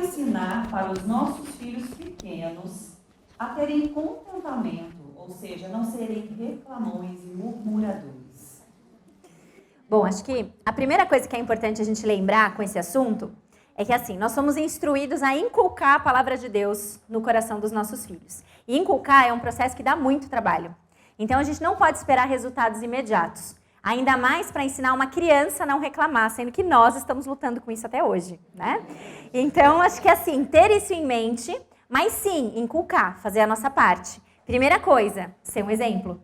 ensinar para os nossos filhos pequenos a terem contentamento, ou seja, não serem reclamões e murmuradores? Bom, acho que a primeira coisa que é importante a gente lembrar com esse assunto é que, assim, nós somos instruídos a inculcar a palavra de Deus no coração dos nossos filhos. E inculcar é um processo que dá muito trabalho. Então, a gente não pode esperar resultados imediatos. Ainda mais para ensinar uma criança a não reclamar, sendo que nós estamos lutando com isso até hoje, né? Então, acho que, assim, ter isso em mente, mas sim, inculcar, fazer a nossa parte. Primeira coisa, ser um exemplo.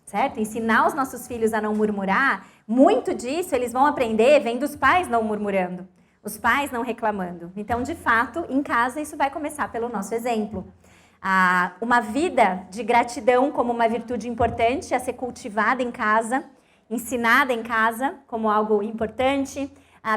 Certo? Ensinar os nossos filhos a não murmurar, muito disso eles vão aprender vem dos pais não murmurando. Os pais não reclamando. Então, de fato, em casa, isso vai começar pelo nosso exemplo. Uma vida de gratidão como uma virtude importante a ser cultivada em casa, ensinada em casa como algo importante.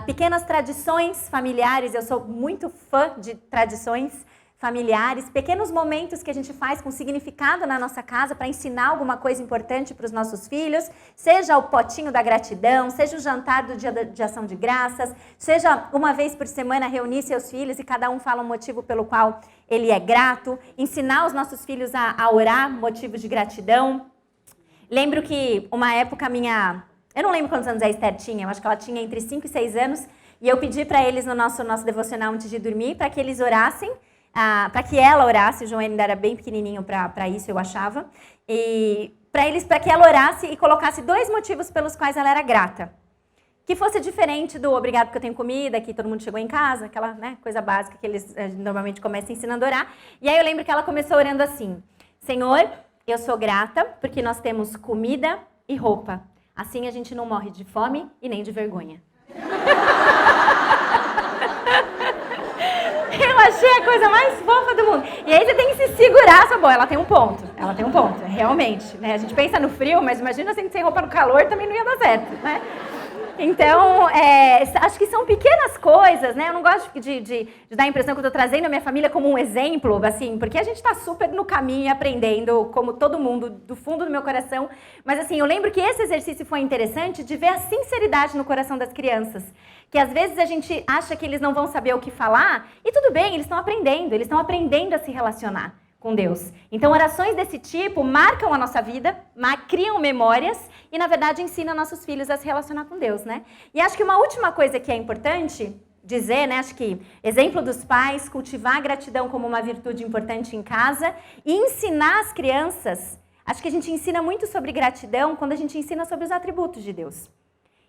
Pequenas tradições familiares, eu sou muito fã de tradições familiares, pequenos momentos que a gente faz com significado na nossa casa para ensinar alguma coisa importante para os nossos filhos, seja o potinho da gratidão, seja o jantar do dia de ação de graças, seja uma vez por semana reunir seus filhos e cada um fala um motivo pelo qual ele é grato, ensinar os nossos filhos a orar motivos de gratidão. Lembro que uma época eu não lembro quantos anos a Esther tinha, eu acho que ela tinha entre 5 e 6 anos, e eu pedi para eles no nosso devocional antes de dormir, para que eles orassem, para que ela orasse, o João ainda era bem pequenininho para isso, eu achava, e para que ela orasse e colocasse 2 motivos pelos quais ela era grata. Que fosse diferente do obrigado porque eu tenho comida, que todo mundo chegou em casa, aquela coisa básica que eles normalmente começam ensinando a orar. E aí eu lembro que ela começou orando assim: Senhor, eu sou grata porque nós temos comida e roupa. Assim a gente não morre de fome e nem de vergonha. Eu achei a coisa mais fofa do mundo. E aí você tem que se segurar. Bom, ela tem um ponto, realmente. Né? A gente pensa no frio, mas imagina assim, sem roupa no calor também não ia dar certo, né? Então, acho que são pequenas coisas, né? Eu não gosto de dar a impressão que eu estou trazendo a minha família como um exemplo, assim, porque a gente está super no caminho e aprendendo, como todo mundo, do fundo do meu coração. Mas, assim, eu lembro que esse exercício foi interessante de ver a sinceridade no coração das crianças. Que às vezes a gente acha que eles não vão saber o que falar, e tudo bem, eles estão aprendendo a se relacionar com Deus. Então, orações desse tipo marcam a nossa vida, criam memórias e, na verdade, ensinam nossos filhos a se relacionar com Deus, né? E acho que uma última coisa que é importante dizer, né? Acho que exemplo dos pais, cultivar a gratidão como uma virtude importante em casa e ensinar as crianças. Acho que a gente ensina muito sobre gratidão quando a gente ensina sobre os atributos de Deus.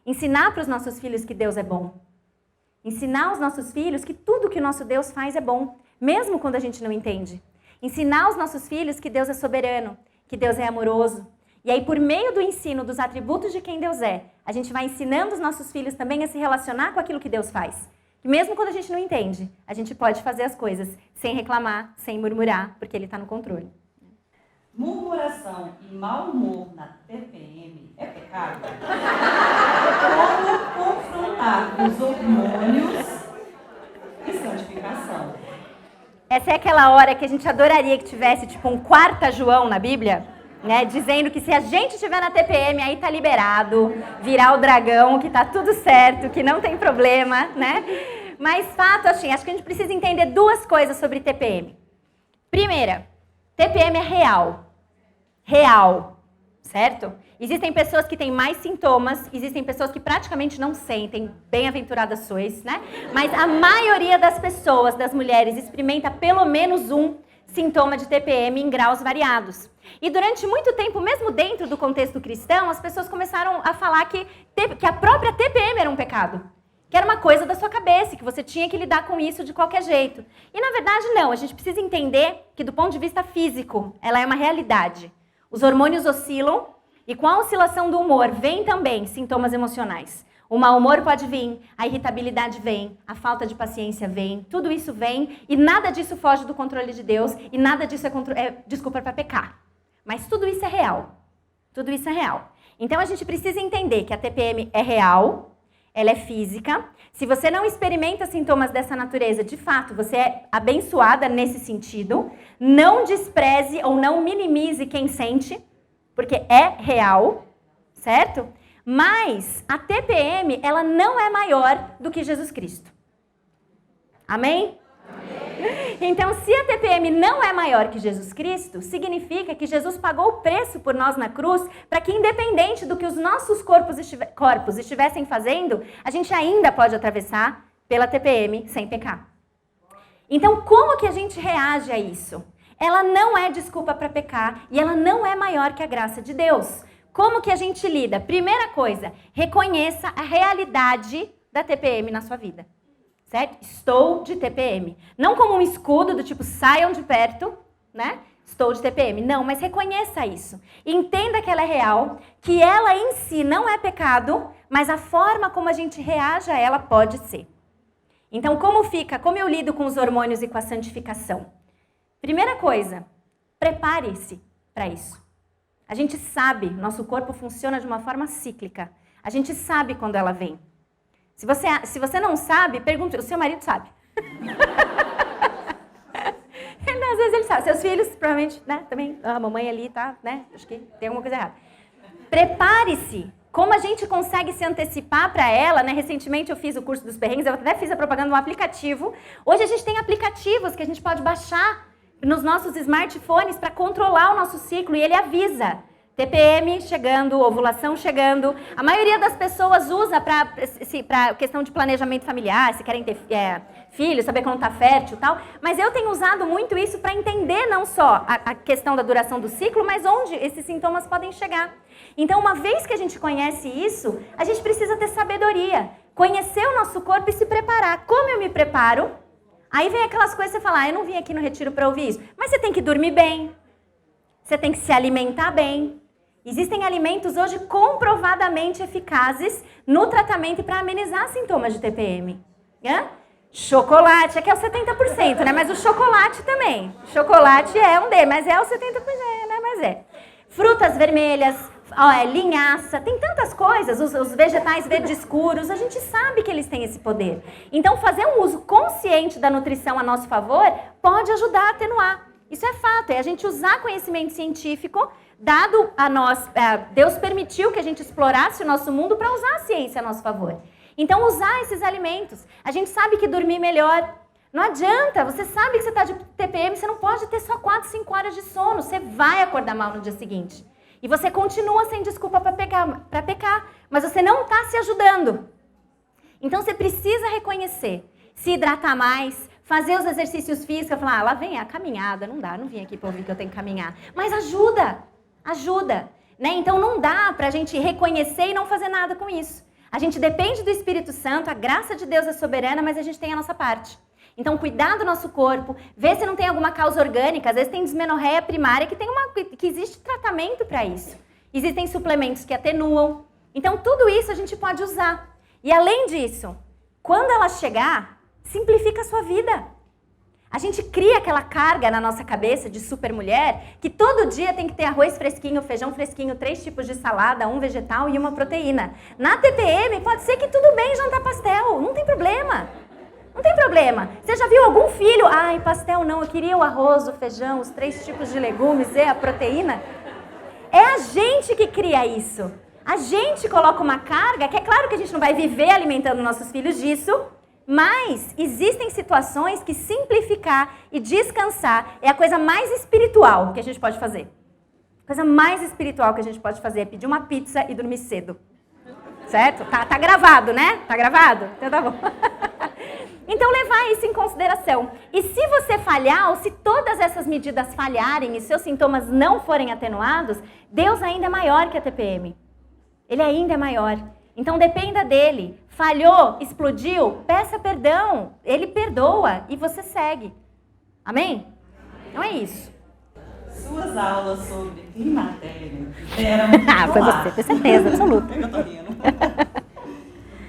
Ensinar para os nossos filhos que Deus é bom. Ensinar aos nossos filhos que tudo que o nosso Deus faz é bom, mesmo quando a gente não entende. Ensinar aos nossos filhos que Deus é soberano, que Deus é amoroso. E aí, por meio do ensino dos atributos de quem Deus é, a gente vai ensinando os nossos filhos também a se relacionar com aquilo que Deus faz. E mesmo quando a gente não entende, a gente pode fazer as coisas sem reclamar, sem murmurar, porque Ele está no controle. Murmuração e mau humor na TPM é pecado? Como confrontar os hormônios e santificação? Essa é aquela hora que a gente adoraria que tivesse tipo um 4 João na Bíblia, né, dizendo que se a gente estiver na TPM, aí tá liberado, virar o dragão, que tá tudo certo, que não tem problema, né? Mas fato, assim, acho que a gente precisa entender 2 coisas sobre TPM. Primeira, TPM é real, certo? Existem pessoas que têm mais sintomas, existem pessoas que praticamente não sentem, bem-aventuradas sois, né? Mas a maioria das pessoas, das mulheres, experimenta pelo menos um sintoma de TPM em graus variados. E durante muito tempo, mesmo dentro do contexto cristão, as pessoas começaram a falar que a própria TPM era um pecado. Que era uma coisa da sua cabeça, que você tinha que lidar com isso de qualquer jeito. E na verdade não, a gente precisa entender que do ponto de vista físico, ela é uma realidade. Os hormônios oscilam, e com a oscilação do humor vem também sintomas emocionais. O mau humor pode vir, a irritabilidade vem, a falta de paciência vem, tudo isso vem e nada disso foge do controle de Deus e nada disso é desculpa para pecar. Mas tudo isso é real. Tudo isso é real. Então a gente precisa entender que a TPM é real, ela é física. Se você não experimenta sintomas dessa natureza, de fato, você é abençoada nesse sentido. Não despreze ou não minimize quem sente, porque é real, certo? Mas a TPM, ela não é maior do que Jesus Cristo. Amém? Então, se a TPM não é maior que Jesus Cristo, significa que Jesus pagou o preço por nós na cruz para que, independente do que os nossos corpos estivessem fazendo, a gente ainda pode atravessar pela TPM sem pecar. Então, como que a gente reage a isso? Ela não é desculpa para pecar e ela não é maior que a graça de Deus. Como que a gente lida? Primeira coisa, reconheça a realidade da TPM na sua vida. Certo? Estou de TPM. Não como um escudo do tipo, saiam de perto, né? Estou de TPM. Não, mas reconheça isso. Entenda que ela é real, que ela em si não é pecado, mas a forma como a gente reage a ela pode ser. Então, como eu lido com os hormônios e com a santificação? Primeira coisa, prepare-se para isso. A gente sabe, nosso corpo funciona de uma forma cíclica. A gente sabe quando ela vem. Se você não sabe, pergunte, o seu marido sabe. Às vezes ele sabe. Seus filhos, provavelmente, né, também, a mamãe ali tá, né, acho que tem alguma coisa errada. Prepare-se. Como a gente consegue se antecipar para ela, né? Recentemente eu fiz o curso dos perrengues, eu até fiz a propaganda de um aplicativo. Hoje a gente tem aplicativos que a gente pode baixar nos nossos smartphones para controlar o nosso ciclo e ele avisa. TPM chegando, ovulação chegando. A maioria das pessoas usa para questão de planejamento familiar, se querem ter filhos, saber quando está fértil e tal. Mas eu tenho usado muito isso para entender não só a questão da duração do ciclo, mas onde esses sintomas podem chegar. Então, uma vez que a gente conhece isso, a gente precisa ter sabedoria. Conhecer o nosso corpo e se preparar. Como eu me preparo? Aí vem aquelas coisas que você fala, eu não vim aqui no retiro para ouvir isso. Mas você tem que dormir bem. Você tem que se alimentar bem. Existem alimentos hoje comprovadamente eficazes no tratamento para amenizar sintomas de TPM. Chocolate, aqui é o 70%, né? Mas o chocolate também. Chocolate é um D, mas é o 70%, né? Mas é. Frutas vermelhas, linhaça, tem tantas coisas. Os vegetais verdes escuros, a gente sabe que eles têm esse poder. Então, fazer um uso consciente da nutrição a nosso favor pode ajudar a atenuar. Isso é fato, é a gente usar conhecimento científico dado a nós, Deus permitiu que a gente explorasse o nosso mundo para usar a ciência a nosso favor. Então, usar esses alimentos. A gente sabe que dormir melhor. Não adianta, você sabe que você está de TPM, você não pode ter só 4, 5 horas de sono. Você vai acordar mal no dia seguinte. E você continua sem desculpa para pecar, mas você não está se ajudando. Então, você precisa reconhecer, se hidratar mais, fazer os exercícios físicos, falar, lá vem a caminhada, não dá, não vim aqui para ouvir que eu tenho que caminhar. Mas ajuda. Né? Então não dá para a gente reconhecer e não fazer nada com isso. A gente depende do Espírito Santo, a graça de Deus é soberana, mas a gente tem a nossa parte. Então cuidar do nosso corpo, ver se não tem alguma causa orgânica, às vezes tem dismenorreia primária que existe tratamento para isso. Existem suplementos que atenuam. Então tudo isso a gente pode usar. E além disso, quando ela chegar, simplifica a sua vida. A gente cria aquela carga na nossa cabeça de supermulher que todo dia tem que ter arroz fresquinho, feijão fresquinho, 3 tipos de salada, 1 vegetal e 1 proteína. Na TPM pode ser que tudo bem jantar pastel, não tem problema. Não tem problema. Você já viu algum filho? Ai, pastel não, eu queria o arroz, o feijão, os 3 tipos de legumes e a proteína. É a gente que cria isso. A gente coloca uma carga, que é claro que a gente não vai viver alimentando nossos filhos disso, mas existem situações que simplificar e descansar é a coisa mais espiritual que a gente pode fazer. A coisa mais espiritual que a gente pode fazer é pedir uma pizza e dormir cedo. Certo? Tá gravado, né? Tá gravado? Então tá bom. Então levar isso em consideração. E se você falhar, ou se todas essas medidas falharem e seus sintomas não forem atenuados, Deus ainda é maior que a TPM. Ele ainda é maior. Então dependa dele. Falhou, explodiu, peça perdão. Ele perdoa e você segue. Amém? Então é isso. Suas aulas sobre climatério eram muito foi você, tenho certeza, absoluta. Eu tô rindo.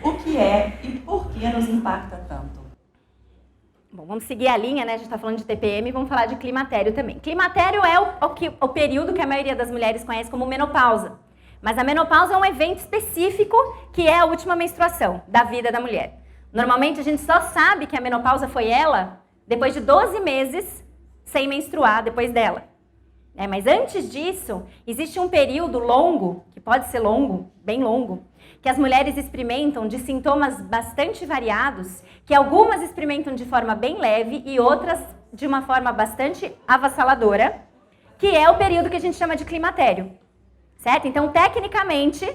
O que é e por que nos impacta tanto? Bom, vamos seguir a linha, né? A gente está falando de TPM e vamos falar de climatério também. Climatério é o período que a maioria das mulheres conhece como menopausa. Mas a menopausa é um evento específico que é a última menstruação da vida da mulher. Normalmente a gente só sabe que a menopausa foi ela depois de 12 meses sem menstruar depois dela. Mas antes disso, existe um período longo, que pode ser longo, bem longo, que as mulheres experimentam de sintomas bastante variados, que algumas experimentam de forma bem leve e outras de uma forma bastante avassaladora, que é o período que a gente chama de climatério, certo? Então, tecnicamente,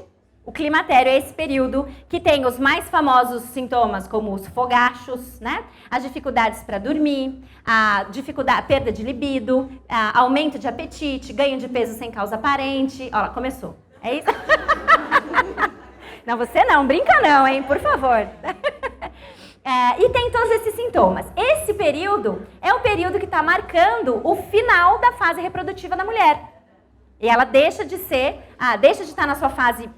o climatério é esse período que tem os mais famosos sintomas, como os fogachos, né? As dificuldades para dormir, a perda de libido, aumento de apetite, ganho de peso sem causa aparente. Olha lá, começou. É isso? Não, você não, brinca não, hein? Por favor. E tem todos esses sintomas. Esse período é o período que está marcando o final da fase reprodutiva da mulher. E ela deixa de estar na sua fase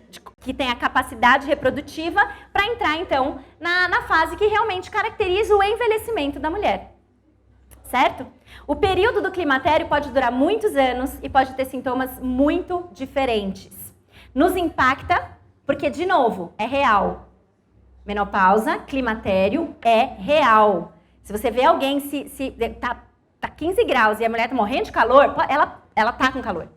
que tem a capacidade reprodutiva para entrar, então, na fase que realmente caracteriza o envelhecimento da mulher. Certo? O período do climatério pode durar muitos anos e pode ter sintomas muito diferentes. Nos impacta porque, de novo, é real. Menopausa, climatério é real. Se você vê alguém tá 15 graus e a mulher tá morrendo de calor, ela tá com calor.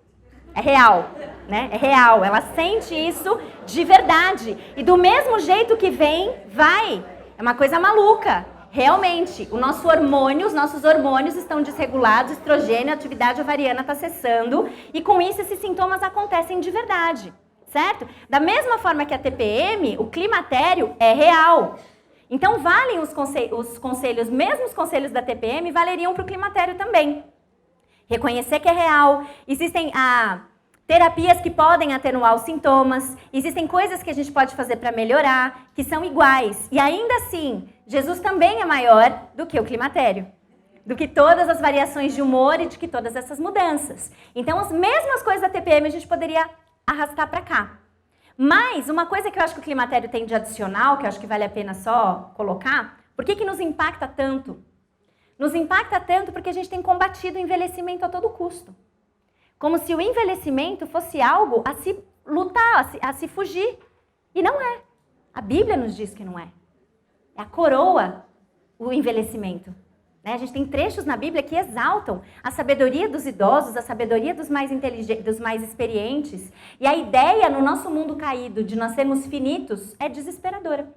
É real, né? É real. Ela sente isso de verdade. E do mesmo jeito que vem, vai. É uma coisa maluca. Realmente, os nossos hormônios estão desregulados, estrogênio, a atividade ovariana está cessando. E com isso, esses sintomas acontecem de verdade. Certo? Da mesma forma que a TPM, o climatério é real. Então, valem os conselhos, mesmo os conselhos da TPM, valeriam para o climatério também. Reconhecer que é real. Existem terapias que podem atenuar os sintomas. Existem coisas que a gente pode fazer para melhorar, que são iguais. E ainda assim, Jesus também é maior do que o climatério. Do que todas as variações de humor e de que todas essas mudanças. Então, as mesmas coisas da TPM a gente poderia arrastar para cá. Mas uma coisa que eu acho que o climatério tem de adicional, que eu acho que vale a pena só colocar, por que nos impacta tanto? Nos impacta tanto porque a gente tem combatido o envelhecimento a todo custo. Como se o envelhecimento fosse algo a se lutar, a se fugir. E não é. A Bíblia nos diz que não é. É a coroa o envelhecimento. A gente tem trechos na Bíblia que exaltam a sabedoria dos idosos, a sabedoria dos mais inteligentes, dos mais experientes. E a ideia no nosso mundo caído de nós sermos finitos é desesperadora.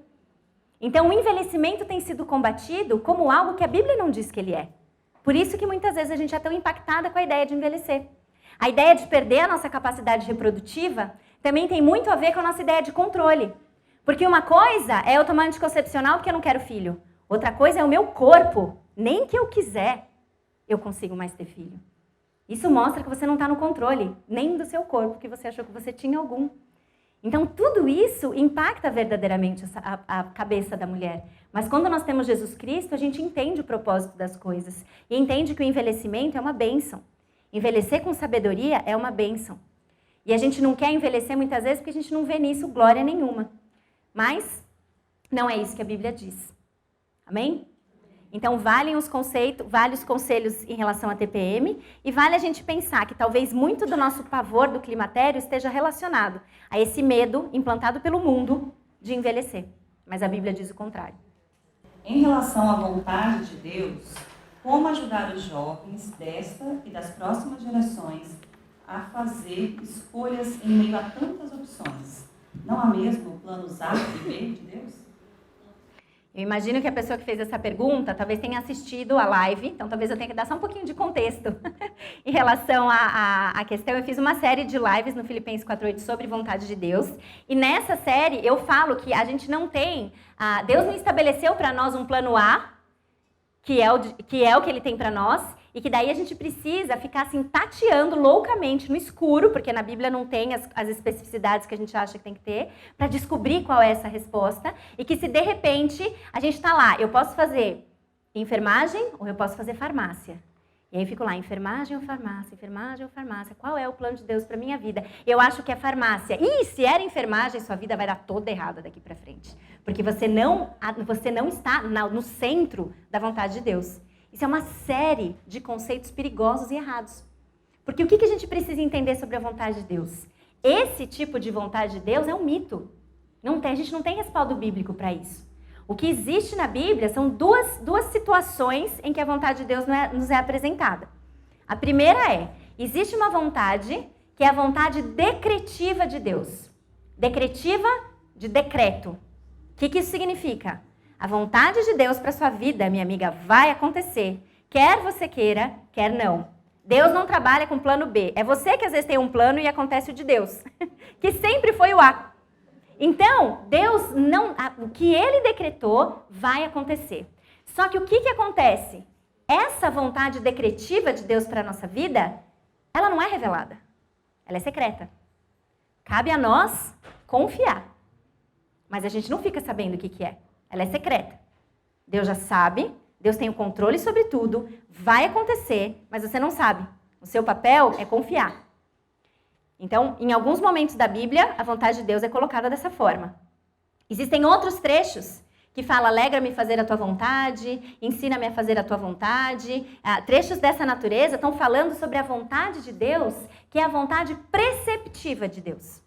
Então o envelhecimento tem sido combatido como algo que a Bíblia não diz que ele é. Por isso que muitas vezes a gente é tão impactada com a ideia de envelhecer. A ideia de perder a nossa capacidade reprodutiva também tem muito a ver com a nossa ideia de controle. Porque uma coisa é eu tomar anticoncepcional porque eu não quero filho. Outra coisa é o meu corpo. Nem que eu quiser, eu consigo mais ter filho. Isso mostra que você não está no controle, nem do seu corpo, que você achou que você tinha algum. Então, tudo isso impacta verdadeiramente a cabeça da mulher. Mas quando nós temos Jesus Cristo, a gente entende o propósito das coisas. E entende que o envelhecimento é uma bênção. Envelhecer com sabedoria é uma bênção. E a gente não quer envelhecer muitas vezes porque a gente não vê nisso glória nenhuma. Mas não é isso que a Bíblia diz. Amém? Então, vale os conselhos em relação à TPM e vale a gente pensar que talvez muito do nosso pavor do climatério esteja relacionado a esse medo implantado pelo mundo de envelhecer. Mas a Bíblia diz o contrário. Em relação à vontade de Deus, como ajudar os jovens desta e das próximas gerações a fazer escolhas em meio a tantas opções? Não há mesmo planos A e B de Deus? Eu imagino que a pessoa que fez essa pergunta talvez tenha assistido a live, então talvez eu tenha que dar só um pouquinho de contexto em relação à questão. Eu fiz uma série de lives no Filipenses 4:8 sobre vontade de Deus, e nessa série eu falo que a gente não tem, Deus não estabeleceu para nós um plano A, que é o que Ele tem para nós, e que daí a gente precisa ficar assim tateando loucamente no escuro, porque na Bíblia não tem as especificidades que a gente acha que tem que ter, para descobrir qual é essa resposta, e que se de repente a gente está lá, eu posso fazer enfermagem ou eu posso fazer farmácia. E aí eu fico lá, enfermagem ou farmácia, qual é o plano de Deus para minha vida? Eu acho que é farmácia. E se era enfermagem, sua vida vai dar toda errada daqui para frente. Porque você não está no centro da vontade de Deus. Isso é uma série de conceitos perigosos e errados. Porque o que a gente precisa entender sobre a vontade de Deus? Esse tipo de vontade de Deus é um mito. A gente não tem respaldo bíblico para isso. O que existe na Bíblia são duas situações em que a vontade de Deus nos é apresentada. A primeira existe uma vontade que é a vontade decretiva de Deus. Decretiva de decreto. O que isso significa? A vontade de Deus para sua vida, minha amiga, vai acontecer. Quer você queira, quer não. Deus não trabalha com plano B. É você que às vezes tem um plano e acontece o de Deus, que sempre foi o A. Então, Deus não, o que Ele decretou vai acontecer. Só que o que acontece? Essa vontade decretiva de Deus para a nossa vida, ela não é revelada. Ela é secreta. Cabe a nós confiar. Mas a gente não fica sabendo o que é. Ela é secreta. Deus já sabe, Deus tem o controle sobre tudo, vai acontecer, mas você não sabe. O seu papel é confiar. Então, em alguns momentos da Bíblia, a vontade de Deus é colocada dessa forma. Existem outros trechos que falam, alegra-me fazer a tua vontade, ensina-me a fazer a tua vontade. Trechos dessa natureza estão falando sobre a vontade de Deus, que é a vontade preceptiva de Deus.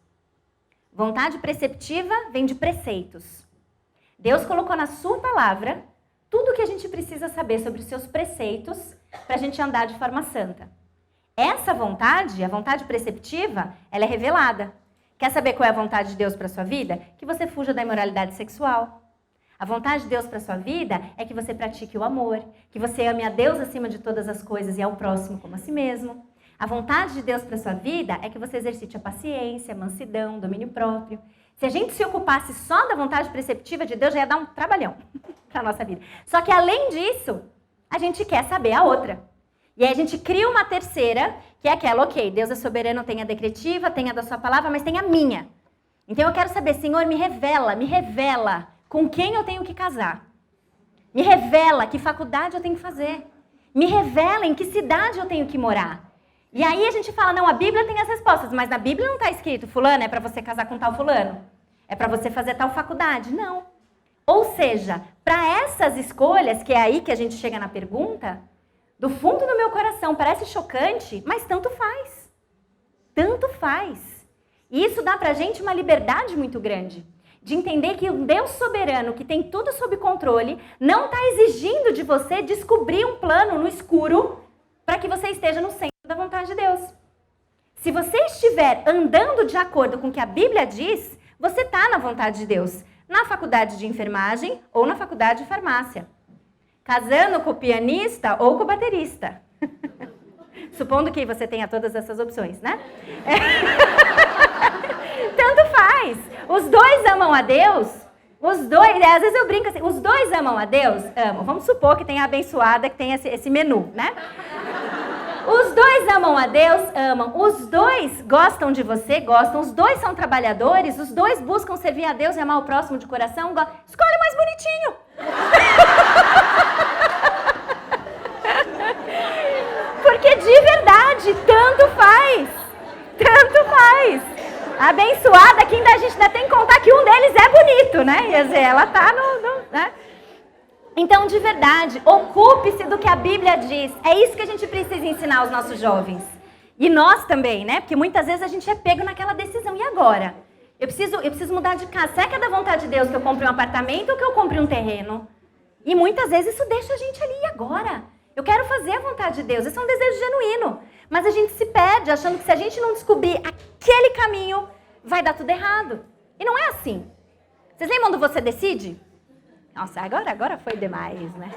Vontade preceptiva vem de preceitos. Deus colocou na sua palavra tudo o que a gente precisa saber sobre os seus preceitos para a gente andar de forma santa. Essa vontade, a vontade preceptiva, ela é revelada. Quer saber qual é a vontade de Deus para a sua vida? Que você fuja da imoralidade sexual. A vontade de Deus para a sua vida é que você pratique o amor, que você ame a Deus acima de todas as coisas e ao próximo como a si mesmo. A vontade de Deus para a sua vida é que você exercite a paciência, a mansidão, o domínio próprio. Se a gente se ocupasse só da vontade preceptiva de Deus, já ia dar um trabalhão para a nossa vida. Só que além disso, a gente quer saber a outra. E aí a gente cria uma terceira, que é aquela, ok, Deus é soberano, tem a decretiva, tem a da sua palavra, mas tem a minha. Então eu quero saber, Senhor, me revela com quem eu tenho que casar. Me revela que faculdade eu tenho que fazer. Me revela em que cidade eu tenho que morar. E aí a gente fala, não, a Bíblia tem as respostas, mas na Bíblia não está escrito, fulano, é para você casar com tal fulano. É para você fazer tal faculdade. Não. Ou seja, para essas escolhas, que é aí que a gente chega na pergunta, do fundo do meu coração parece chocante, mas tanto faz. Tanto faz. E isso dá pra gente uma liberdade muito grande. De entender que um Deus soberano, que tem tudo sob controle, não está exigindo de você descobrir um plano no escuro para que você esteja no centro da vontade de Deus. Se você estiver andando de acordo com o que a Bíblia diz, você está na vontade de Deus. Na faculdade de enfermagem ou na faculdade de farmácia. Casando com o pianista ou com o baterista. Supondo que você tenha todas essas opções, né? Tanto faz. Os dois amam a Deus. Os dois, às vezes eu brinco assim, os dois amam a Deus? Amam. Vamos supor que tem a abençoada, que tem esse menu, né? Os dois amam a Deus? Amam. Os dois gostam de você? Gostam. Os dois são trabalhadores? Os dois buscam servir a Deus e amar o próximo de coração? Escolhe o mais bonitinho. Porque de verdade, tanto faz. Tanto faz. A abençoada que a gente ainda tem que contar que um deles é bonito, né? Quer dizer, ela tá né? Então, de verdade, ocupe-se do que a Bíblia diz. É isso que a gente precisa ensinar aos nossos jovens. E nós também, né? Porque muitas vezes a gente é pego naquela decisão. E agora? Eu preciso mudar de casa. Será que é da vontade de Deus que eu compre um apartamento ou que eu compre um terreno? E muitas vezes isso deixa a gente ali. E agora? Eu quero fazer a vontade de Deus. Esse é um desejo genuíno. Mas a gente se perde achando que se a gente não descobrir aquele caminho, vai dar tudo errado. E não é assim. Vocês lembram do Você Decide? Nossa, agora foi demais, né?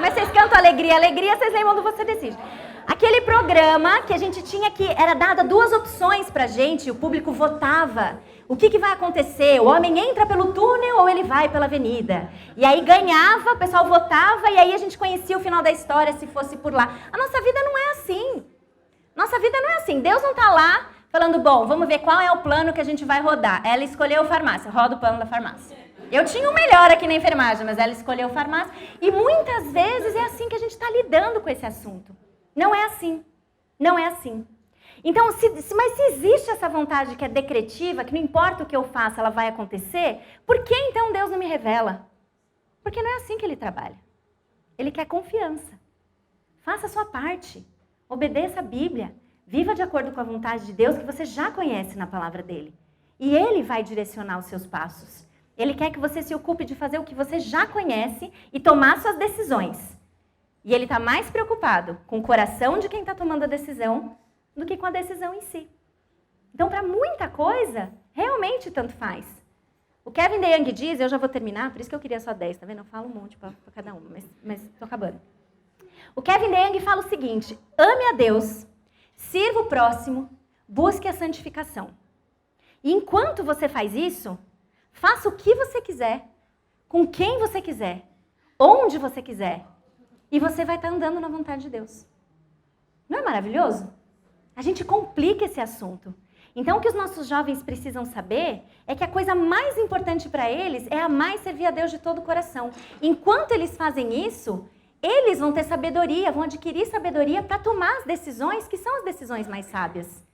Mas vocês cantam alegria, vocês lembram do Você Decide. Aquele programa que a gente tinha que era dada duas opções pra gente, o público votava. O que vai acontecer? O homem entra pelo túnel ou ele vai pela avenida? E aí ganhava, o pessoal votava e aí a gente conhecia o final da história se fosse por lá. A nossa vida não é assim. Nossa vida não é assim. Deus não tá lá falando, bom, vamos ver qual é o plano que a gente vai rodar. Ela escolheu farmácia, roda o plano da farmácia. Eu tinha o melhor aqui na enfermagem, mas ela escolheu farmácia. E muitas vezes é assim que a gente está lidando com esse assunto. Não é assim. Não é assim. Então, mas se existe essa vontade que é decretiva, que não importa o que eu faça, ela vai acontecer, por que então Deus não me revela? Porque não é assim que Ele trabalha. Ele quer confiança. Faça a sua parte. Obedeça a Bíblia. Viva de acordo com a vontade de Deus que você já conhece na palavra dEle. E Ele vai direcionar os seus passos. Ele quer que você se ocupe de fazer o que você já conhece e tomar suas decisões. E Ele está mais preocupado com o coração de quem está tomando a decisão do que com a decisão em si. Então, para muita coisa, realmente tanto faz. O Kevin DeYoung diz, eu já vou terminar, por isso que eu queria só 10, tá vendo? Eu falo um monte para cada uma, mas tô acabando. O Kevin DeYoung fala o seguinte: ame a Deus, sirva o próximo, busque a santificação. E enquanto você faz isso, faça o que você quiser, com quem você quiser, onde você quiser. E você vai estar andando na vontade de Deus. Não é maravilhoso? A gente complica esse assunto. Então, o que os nossos jovens precisam saber é que a coisa mais importante para eles é amar e servir a Deus de todo o coração. Enquanto eles fazem isso, eles vão ter sabedoria, vão adquirir sabedoria para tomar as decisões que são as decisões mais sábias.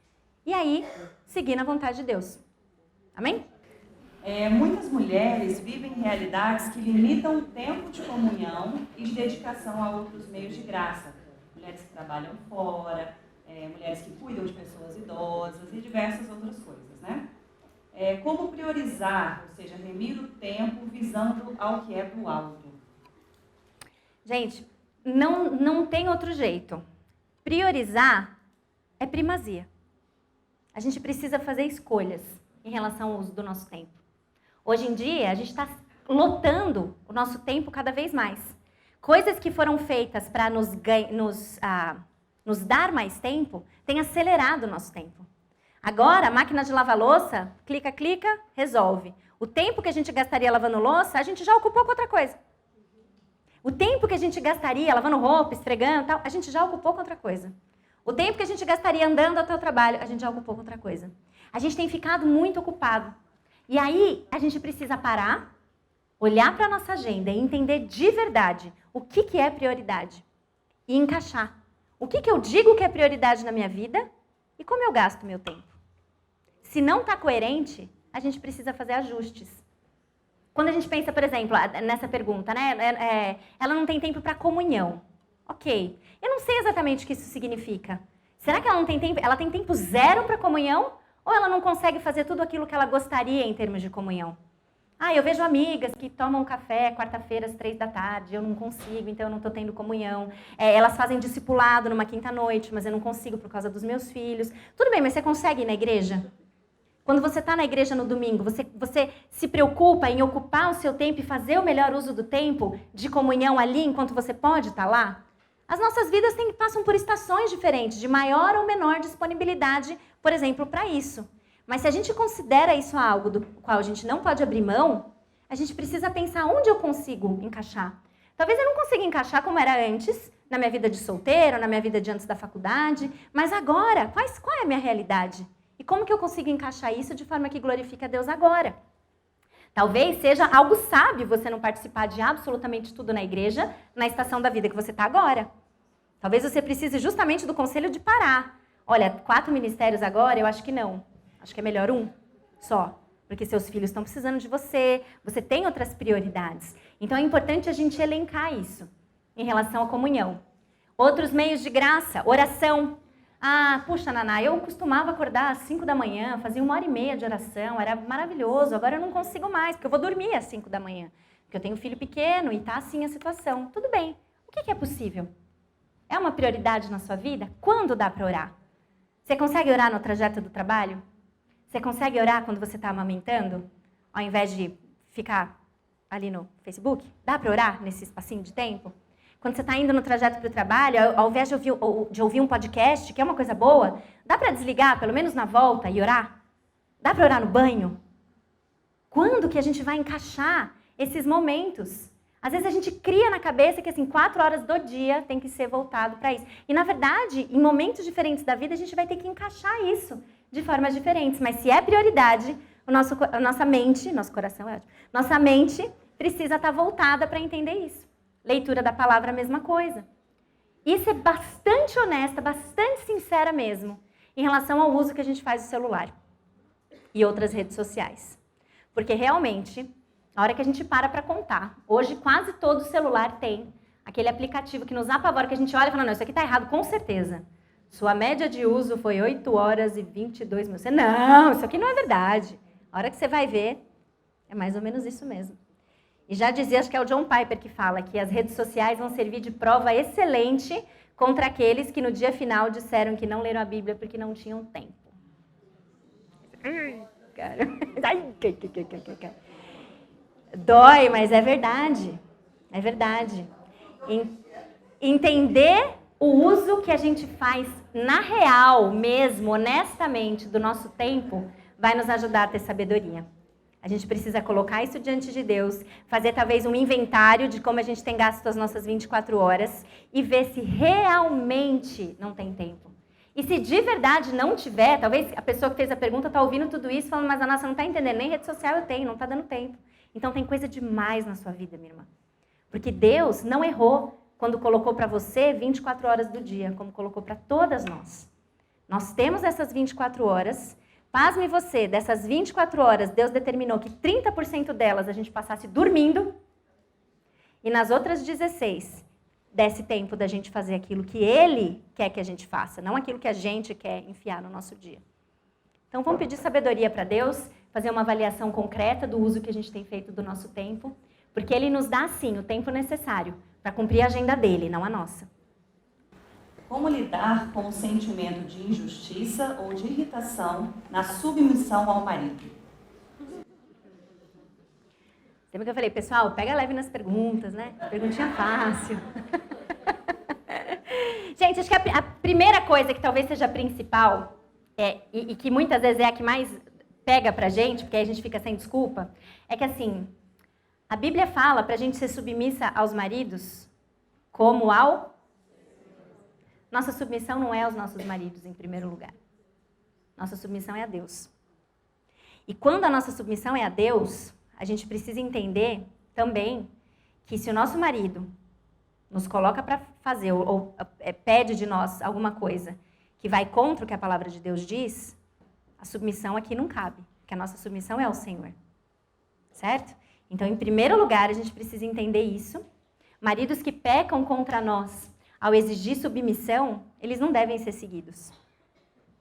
E aí, seguir na vontade de Deus. Amém? Muitas mulheres vivem realidades que limitam o tempo de comunhão e de dedicação a outros meios de graça. Mulheres que trabalham fora, mulheres que cuidam de pessoas idosas e diversas outras coisas, né? Como priorizar, ou seja, remir o tempo visando ao que é do alto? Gente, não tem outro jeito. Priorizar é primazia. A gente precisa fazer escolhas em relação ao uso do nosso tempo. Hoje em dia, a gente está lotando o nosso tempo cada vez mais. Coisas que foram feitas para nos dar mais tempo têm acelerado o nosso tempo. Agora, a máquina de lavar louça, clica, resolve. O tempo que a gente gastaria lavando louça, a gente já ocupou com outra coisa. O tempo que a gente gastaria lavando roupa, esfregando, tal, a gente já ocupou com outra coisa. O tempo que a gente gastaria andando até o trabalho, a gente já ocupou com outra coisa. A gente tem ficado muito ocupado. E aí, a gente precisa parar, olhar para a nossa agenda e entender de verdade o que é prioridade. E encaixar. O que eu digo que é prioridade na minha vida e como eu gasto meu tempo. Se não está coerente, a gente precisa fazer ajustes. Quando a gente pensa, por exemplo, nessa pergunta, né? Ela não tem tempo para comunhão. Ok. Eu não sei exatamente o que isso significa. Será que ela não tem tempo? Ela tem tempo zero para comunhão? Ou ela não consegue fazer tudo aquilo que ela gostaria em termos de comunhão? Eu vejo amigas que tomam café quarta-feira às 15h, eu não consigo, então eu não estou tendo comunhão. Elas fazem discipulado numa quinta-noite, mas eu não consigo por causa dos meus filhos. Tudo bem, mas você consegue ir na igreja? Quando você está na igreja no domingo, você se preocupa em ocupar o seu tempo e fazer o melhor uso do tempo de comunhão ali enquanto você pode estar lá? As nossas vidas passam por estações diferentes, de maior ou menor disponibilidade, por exemplo, para isso. Mas se a gente considera isso algo do qual a gente não pode abrir mão, a gente precisa pensar onde eu consigo encaixar. Talvez eu não consiga encaixar como era antes, na minha vida de solteiro, na minha vida de antes da faculdade, mas agora, qual é a minha realidade? E como que eu consigo encaixar isso de forma que glorifique a Deus agora? Talvez seja algo sábio você não participar de absolutamente tudo na igreja na estação da vida que você está agora. Talvez você precise justamente do conselho de parar. Olha, 4 ministérios agora, eu acho que não. Acho que é melhor um só. Porque seus filhos estão precisando de você, você tem outras prioridades. Então é importante a gente elencar isso em relação à comunhão. Outros meios de graça, oração. Puxa, Naná, eu costumava acordar às 5 da manhã, fazia 1h30 de oração, era maravilhoso. Agora eu não consigo mais, porque eu vou dormir às 5 da manhã. Porque eu tenho um filho pequeno e tá assim a situação. Tudo bem. O que é possível? É uma prioridade na sua vida? Quando dá para orar? Você consegue orar no trajeto do trabalho? Você consegue orar quando você está amamentando? Ao invés de ficar ali no Facebook? Dá para orar nesse espacinho de tempo? Quando você está indo no trajeto para o trabalho, ao invés de ouvir um podcast, que é uma coisa boa, dá para desligar, pelo menos na volta, e orar? Dá para orar no banho? Quando que a gente vai encaixar esses momentos? Às vezes a gente cria na cabeça que 4 horas do dia tem que ser voltado para isso. E na verdade, em momentos diferentes da vida, a gente vai ter que encaixar isso de formas diferentes. Mas se é prioridade, a nossa mente, nosso coração é ótimo, nossa mente precisa estar voltada para entender isso. Leitura da palavra, a mesma coisa. E ser bastante honesta, bastante sincera mesmo, em relação ao uso que a gente faz do celular e outras redes sociais. Porque realmente, a hora que a gente para contar, hoje quase todo celular tem aquele aplicativo que nos apavora, que a gente olha e fala, não, isso aqui está errado, com certeza. Sua média de uso foi 8 horas e 22 minutos. Não, isso aqui não é verdade. A hora que você vai ver, é mais ou menos isso mesmo. E já dizia, acho que é o John Piper que fala, que as redes sociais vão servir de prova excelente contra aqueles que no dia final disseram que não leram a Bíblia porque não tinham tempo. Cara. Dói, mas é verdade. É verdade. Entender o uso que a gente faz na real mesmo, honestamente, do nosso tempo, vai nos ajudar a ter sabedoria. A gente precisa colocar isso diante de Deus, fazer talvez um inventário de como a gente tem gasto as nossas 24 horas e ver se realmente não tem tempo. E se de verdade não tiver, talvez a pessoa que fez a pergunta está ouvindo tudo isso falando, mas a nossa não está entendendo, nem rede social eu tenho, não está dando tempo. Então tem coisa demais na sua vida, minha irmã. Porque Deus não errou quando colocou para você 24 horas do dia, como colocou para todas nós. Nós temos essas 24 horas. Pasme você, dessas 24 horas, Deus determinou que 30% delas a gente passasse dormindo e nas outras 16 desse tempo da gente fazer aquilo que Ele quer que a gente faça, não aquilo que a gente quer enfiar no nosso dia. Então vamos pedir sabedoria para Deus, fazer uma avaliação concreta do uso que a gente tem feito do nosso tempo, porque Ele nos dá, sim, o tempo necessário para cumprir a agenda dele, não a nossa. Como lidar com o sentimento de injustiça ou de irritação na submissão ao marido? Lembra que eu falei, pessoal, pega leve nas perguntas, né? Perguntinha fácil. Gente, acho que a primeira coisa que talvez seja a principal, e que muitas vezes é a que mais pega pra gente, porque aí a gente fica sem desculpa, é que assim, a Bíblia fala pra gente ser submissa aos maridos como ao... Nossa submissão não é aos nossos maridos, em primeiro lugar. Nossa submissão é a Deus. E quando a nossa submissão é a Deus, a gente precisa entender também que se o nosso marido nos coloca para fazer ou pede de nós alguma coisa que vai contra o que a palavra de Deus diz, a submissão aqui não cabe, porque a nossa submissão é ao Senhor. Certo? Então, em primeiro lugar, a gente precisa entender isso. Maridos que pecam contra nós ao exigir submissão, eles não devem ser seguidos.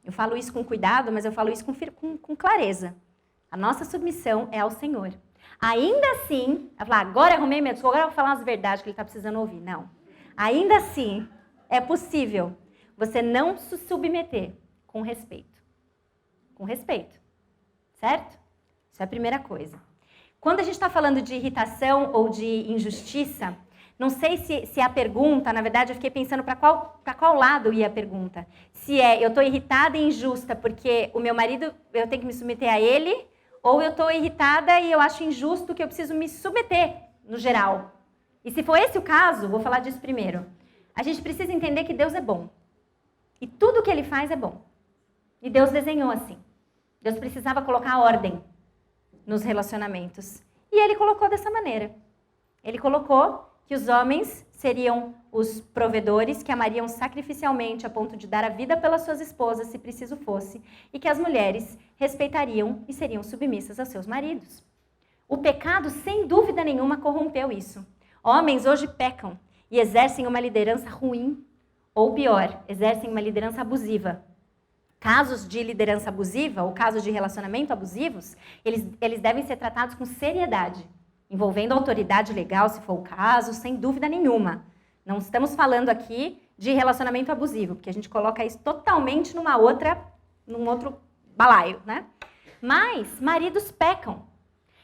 Eu falo isso com cuidado, mas eu falo isso com clareza. A nossa submissão é ao Senhor. Ainda assim, eu falar, agora arrumei minha desculpa, agora eu vou falar as verdades que ele está precisando ouvir. Não. Ainda assim, é possível você não se submeter com respeito. Com respeito. Certo? Isso é a primeira coisa. Quando a gente está falando de irritação ou de injustiça, não sei se a pergunta, na verdade, eu fiquei pensando para qual lado ia a pergunta. Se eu estou irritada e injusta porque o meu marido, eu tenho que me submeter a ele, ou eu estou irritada e eu acho injusto que eu preciso me submeter, no geral. E se for esse o caso, vou falar disso primeiro. A gente precisa entender que Deus é bom. E tudo que Ele faz é bom. E Deus desenhou assim. Deus precisava colocar ordem nos relacionamentos. E Ele colocou dessa maneira. Ele colocou que os homens seriam os provedores que amariam sacrificialmente a ponto de dar a vida pelas suas esposas, se preciso fosse, e que as mulheres respeitariam e seriam submissas aos seus maridos. O pecado, sem dúvida nenhuma, corrompeu isso. Homens hoje pecam e exercem uma liderança ruim, ou pior, exercem uma liderança abusiva. Casos de liderança abusiva ou casos de relacionamento abusivos, eles devem ser tratados com seriedade, envolvendo autoridade legal, se for o caso, sem dúvida nenhuma. Não estamos falando aqui de relacionamento abusivo, porque a gente coloca isso totalmente num outro balaio, né? Mas maridos pecam.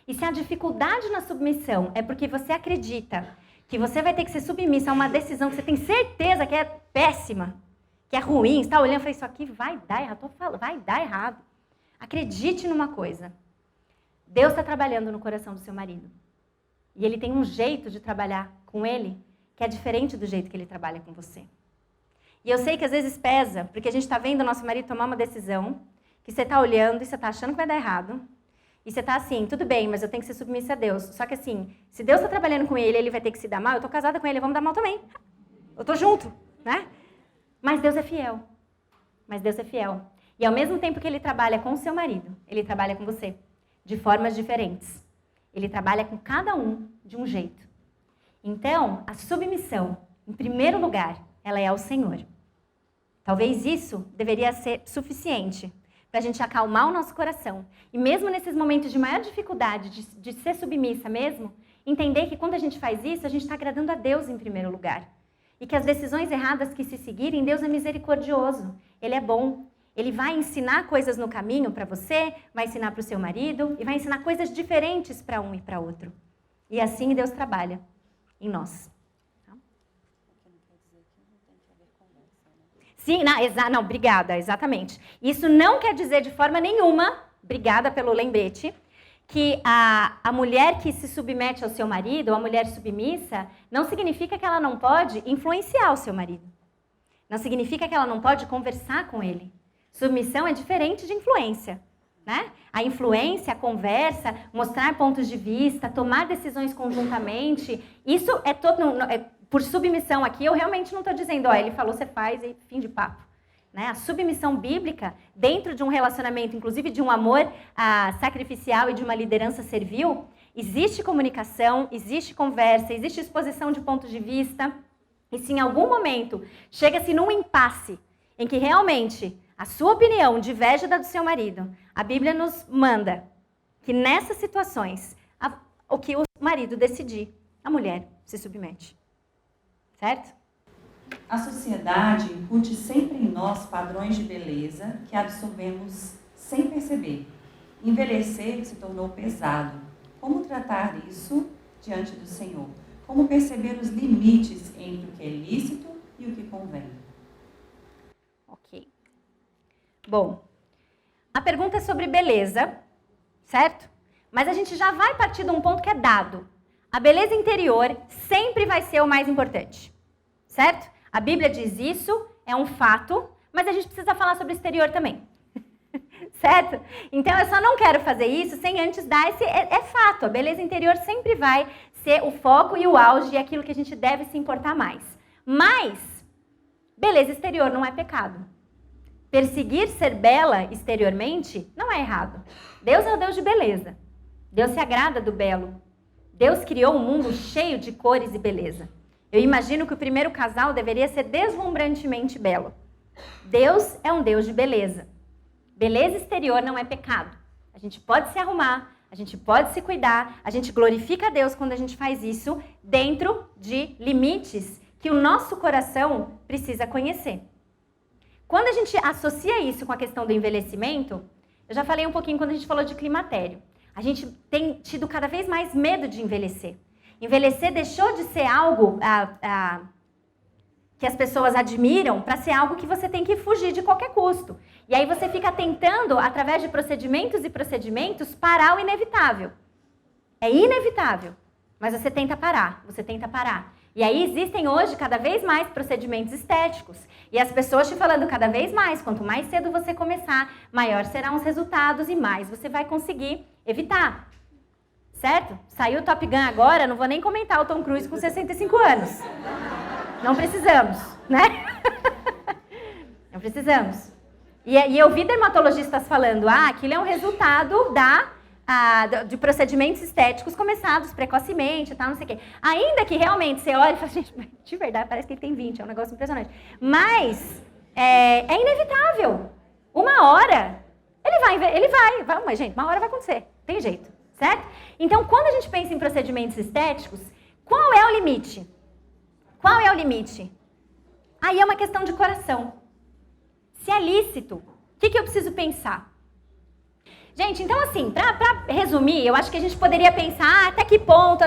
E se a dificuldade na submissão é porque você acredita que você vai ter que ser submissa a uma decisão que você tem certeza que é péssima, que é ruim, você está olhando e fala, isso aqui vai dar errado, vai dar errado. Acredite numa coisa. Deus está trabalhando no coração do seu marido. E Ele tem um jeito de trabalhar com ele que é diferente do jeito que Ele trabalha com você. E eu sei que às vezes pesa, porque a gente está vendo o nosso marido tomar uma decisão que você está olhando e você está achando que vai dar errado. E você está assim, tudo bem, mas eu tenho que ser submissa a Deus. Só que assim, se Deus está trabalhando com ele, ele vai ter que se dar mal, eu estou casada com ele, vamos dar mal também. Eu estou junto, né? Mas Deus é fiel. Mas Deus é fiel. E ao mesmo tempo que Ele trabalha com o seu marido, Ele trabalha com você, de formas diferentes. Ele trabalha com cada um de um jeito. Então, a submissão, em primeiro lugar, ela é ao Senhor. Talvez isso deveria ser suficiente para a gente acalmar o nosso coração. E mesmo nesses momentos de maior dificuldade, de ser submissa mesmo, entender que quando a gente faz isso, a gente está agradando a Deus em primeiro lugar. E que as decisões erradas que se seguirem, Deus é misericordioso. Ele é bom. Ele vai ensinar coisas no caminho para você, vai ensinar para o seu marido e vai ensinar coisas diferentes para um e para outro. E assim Deus trabalha em nós. Sim, não, obrigada, exatamente. Isso não quer dizer de forma nenhuma, obrigada pelo lembrete, que a mulher que se submete ao seu marido, ou a mulher submissa, não significa que ela não pode influenciar o seu marido. Não significa que ela não pode conversar com ele. Submissão é diferente de influência, né? A influência, a conversa, mostrar pontos de vista, tomar decisões conjuntamente, isso é todo... Por submissão aqui, eu realmente não estou dizendo, ó, ele falou, você faz e fim de papo. Né? A submissão bíblica, dentro de um relacionamento, inclusive de um amor sacrificial e de uma liderança servil, existe comunicação, existe conversa, existe exposição de pontos de vista. E se em algum momento chega-se num impasse em que realmente a sua opinião diverge da do seu marido, a Bíblia nos manda que nessas situações, o que o marido decidir, a mulher se submete. Certo? A sociedade incute sempre em nós padrões de beleza que absorvemos sem perceber. Envelhecer se tornou pesado. Como tratar isso diante do Senhor? Como perceber os limites entre o que é lícito e o que convém? Ok. Bom, a pergunta é sobre beleza, certo? Mas a gente já vai partir de um ponto que é dado. A beleza interior sempre vai ser o mais importante, certo? A Bíblia diz isso, é um fato, mas a gente precisa falar sobre o exterior também, certo? Então eu só não quero fazer isso sem antes dar esse... É fato, a beleza interior sempre vai ser o foco e o auge e aquilo que a gente deve se importar mais. Mas, beleza exterior não é pecado. Perseguir ser bela exteriormente não é errado. Deus é o Deus de beleza. Deus se agrada do belo. Deus criou um mundo cheio de cores e beleza. Eu imagino que o primeiro casal deveria ser deslumbrantemente belo. Deus é um Deus de beleza. Beleza exterior não é pecado. A gente pode se arrumar, a gente pode se cuidar, a gente glorifica a Deus quando a gente faz isso dentro de limites que o nosso coração precisa conhecer. Quando a gente associa isso com a questão do envelhecimento, eu já falei um pouquinho quando a gente falou de climatério. A gente tem tido cada vez mais medo de envelhecer. Envelhecer deixou de ser algo que as pessoas admiram para ser algo que você tem que fugir de qualquer custo. E aí você fica tentando, através de procedimentos e procedimentos, parar o inevitável. É inevitável, mas você tenta parar, E aí existem hoje cada vez mais procedimentos estéticos. E as pessoas te falando cada vez mais, quanto mais cedo você começar, maior serão os resultados e mais você vai conseguir evitar. Certo? Saiu o Top Gun agora, não vou nem comentar o Tom Cruise com 65 anos. Não precisamos, né? Não precisamos. E eu vi dermatologistas falando, aquilo é um resultado de procedimentos estéticos começados precocemente, tal, não sei o quê. Ainda que realmente você olha e fala, gente, de verdade, parece que ele tem 20, é um negócio impressionante. Mas é inevitável. Uma hora, mas gente, uma hora vai acontecer, tem jeito, certo? Então, quando a gente pensa em procedimentos estéticos, qual é o limite? Qual é o limite? Aí é uma questão de coração. Se é lícito, o que eu preciso pensar? Gente, então assim, para resumir, eu acho que a gente poderia pensar até que ponto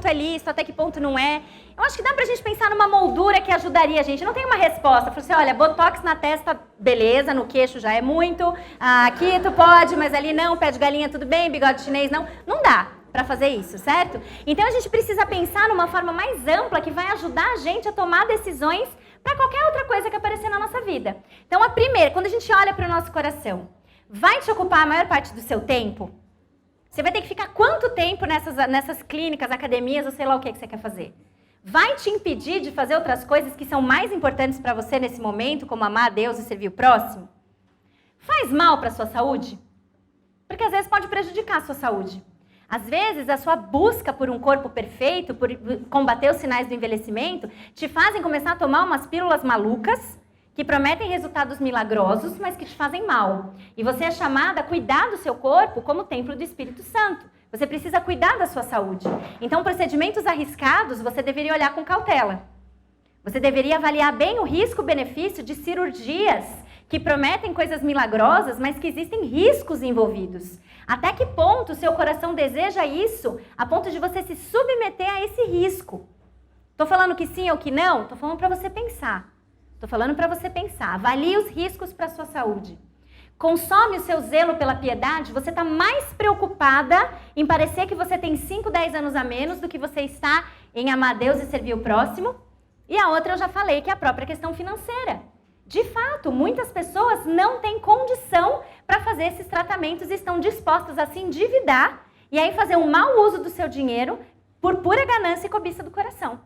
é lícito, até que ponto não é. Eu acho que dá pra gente pensar numa moldura que ajudaria a gente. Não tem uma resposta. Fala assim, olha, botox na testa, beleza, no queixo já é muito. Aqui tu pode, mas ali não, pé de galinha tudo bem, bigode chinês não. Não dá pra fazer isso, certo? Então a gente precisa pensar numa forma mais ampla que vai ajudar a gente a tomar decisões para qualquer outra coisa que aparecer na nossa vida. Então a primeira, quando a gente olha para o nosso coração, vai te ocupar a maior parte do seu tempo? Você vai ter que ficar quanto tempo nessas clínicas, academias, ou sei lá o que você quer fazer? Vai te impedir de fazer outras coisas que são mais importantes para você nesse momento, como amar a Deus e servir o próximo? Faz mal para a sua saúde? Porque às vezes pode prejudicar a sua saúde. Às vezes, a sua busca por um corpo perfeito, por combater os sinais do envelhecimento, te fazem começar a tomar umas pílulas malucas, que prometem resultados milagrosos, mas que te fazem mal. E você é chamada a cuidar do seu corpo como templo do Espírito Santo. Você precisa cuidar da sua saúde. Então, procedimentos arriscados, você deveria olhar com cautela. Você deveria avaliar bem o risco-benefício de cirurgias que prometem coisas milagrosas, mas que existem riscos envolvidos. Até que ponto o seu coração deseja isso, a ponto de você se submeter a esse risco? Estou falando que sim ou que não? Estou falando para você pensar. Estou falando para você pensar. Avalie os riscos para a sua saúde. Consome o seu zelo pela piedade, você está mais preocupada em parecer que você tem 5, 10 anos a menos do que você está em amar a Deus e servir o próximo. E a outra eu já falei, que é a própria questão financeira. De fato, muitas pessoas não têm condição para fazer esses tratamentos e estão dispostas a se endividar e aí fazer um mau uso do seu dinheiro por pura ganância e cobiça do coração.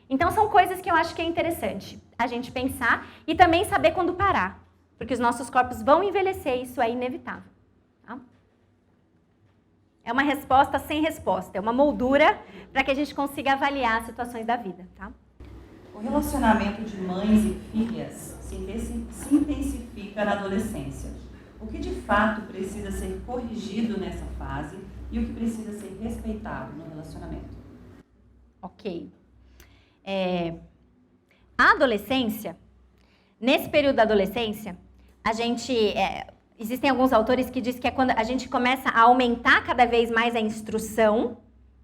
Então são coisas que eu acho que é interessante a gente pensar e também saber quando parar. Porque os nossos corpos vão envelhecer, isso é inevitável. Tá? É uma resposta sem resposta, é uma moldura para que a gente consiga avaliar as situações da vida. Tá? O relacionamento de mães e filhas se intensifica na adolescência. O que de fato precisa ser corrigido nessa fase e o que precisa ser respeitado no relacionamento? Ok. A adolescência, nesse período da adolescência, existem alguns autores que dizem que é quando a gente começa a aumentar cada vez mais a instrução,